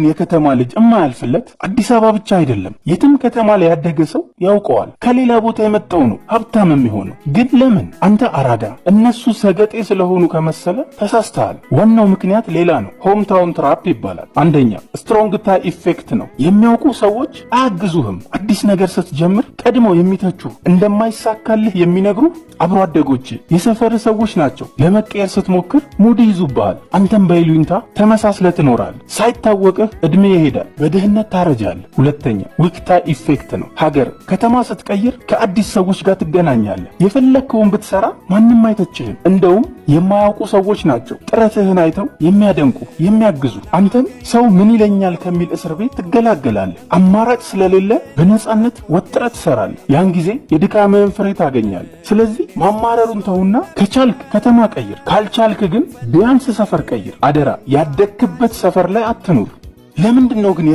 ግን የከተማ ልጅ እማያልፍለት? አዲስ አበባ ብቻ አይደለም፣ የትም ከተማ ላይ ያደገ ሰው ያውቀዋል። ከሌላ ቦታ የመጣው ነው ሀብታም የሚሆነው። ግን ለምን? አንተ አራዳ እነሱ ሰገጤ ስለሆኑ ከመሰለ ተሳስተሃል። ዋናው ምክንያት ሌላ ነው። ሆምታውን ትራፕ ይባላል። አንደኛ ስትሮንግ ታይ ኢፌክት ነው። የሚያውቁ ሰዎች አያግዙህም። አዲስ ነገር ስትጀምር ቀድመው የሚተቹ እንደማይሳካልህ የሚነግሩ አብሮ አደጎች የሰፈር ሰዎች ናቸው። ለመቀየር ስትሞክር ሙድ ይዙብሃል። አንተም በይሉኝታ ተመሳስለህ ትኖራለህ። ሳይታወቅህ እድሜ ይሄዳል፣ በድህነት ታረጃለህ። ሁለተኛ ዊክታ ኢፌክት ነው። ሀገር ከተማ ስትቀይር ከአዲስ ሰዎች ጋር ትገናኛለህ። የፈለግከውን ብትሰራ ማንም አይተችህም። እንደውም የማያውቁ ሰዎች ናቸው ጥረትህን አይተው የሚያደንቁ የሚያግዙ። አንተም ሰው ምን ይለኛል ከሚል እስር ቤት ትገላገላለህ። አማራጭ ስለሌለ በነጻነት ወጥረህ ትሰራለህ። ያን ጊዜ የድካምህን ፍሬ ታገኛለህ። ስለዚህ ማማረሩን ተውና ከቻልክ ከተማ ቀይር፣ ካልቻልክ ግን ቢያንስ ሰፈር ቀይር። አደራ ያደግክበት ሰፈር ላይ አትኑር። ለምንድን ነው ግን